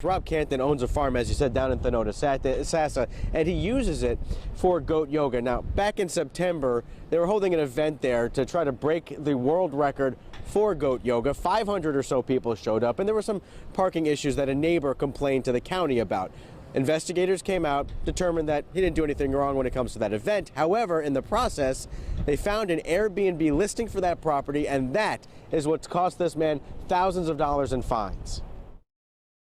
Rob Canton owns a farm, as you said, down in Thonotosassa, and he uses it for goat yoga. Now, back in September, they were holding an event there to try to break the world record for goat yoga. 500 or so people showed up, and there were some parking issues that a neighbor complained to the county about. Investigators came out, determined that he didn't do anything wrong when it comes to that event. However, in the process, they found an Airbnb listing for that property, and that is what's cost this man thousands of dollars in fines.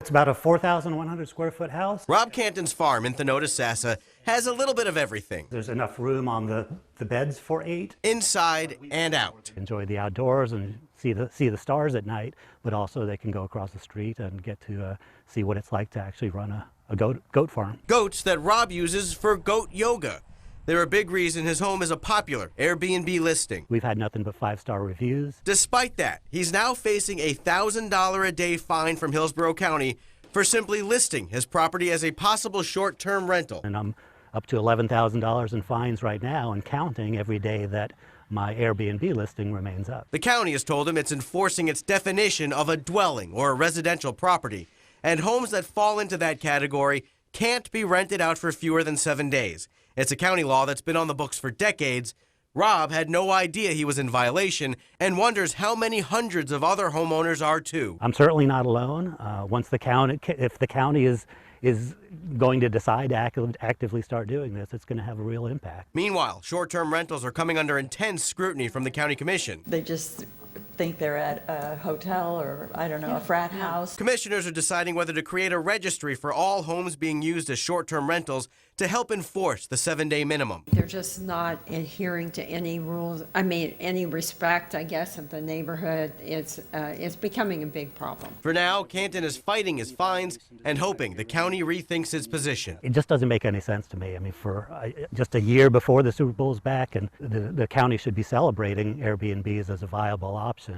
It's about a 4,100 square foot house. Rob Canton's farm in Thonotosassa has a little bit of everything. There's enough room on the beds for 8. Inside and out. Enjoy the outdoors and see the stars at night, but also they can go across the street and get to see what it's like to actually run a goat farm. Goats that Rob uses for goat yoga. They're a big reason his home is a popular Airbnb listing. We've had nothing but 5-star reviews. Despite that, he's now facing a $1,000 a day fine from Hillsborough County for simply listing his property as a possible short-term rental. And I'm up to $11,000 in fines right now and counting every day that my Airbnb listing remains up. The county has told him it's enforcing its definition of a dwelling or a residential property, and homes that fall into that category can't be rented out for fewer than 7 days. It's a county law that's been on the books for decades. Rob had no idea he was in violation and wonders how many hundreds of other homeowners are too. I'm certainly not alone. If the county is going to decide to actively start doing this, it's going to have a real impact. Meanwhile, short-term rentals are coming under intense scrutiny from the county commission. They just think they're at a hotel or, I don't know, a frat house. Commissioners are deciding whether to create a registry for all homes being used as short-term rentals to help enforce the 7-day minimum. They're just not adhering to any rules, any respect, I guess, of the neighborhood. It's becoming a big problem. For now, Canton is fighting his fines and hoping the county rethinks its position. It just doesn't make any sense to me. I mean, for just a year before the Super Bowl's back, and the county should be celebrating Airbnbs as a viable option.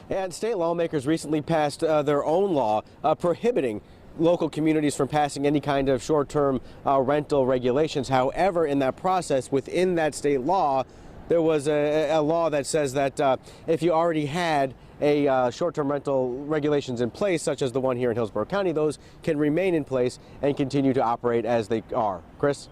And state lawmakers recently passed their own law prohibiting local communities from passing any kind of short-term rental regulations. However, in that process, within that state law, there was a law that says that if you already had a short-term rental regulations in place, such as the one here in Hillsborough County, those can remain in place and continue to operate as they are. Chris?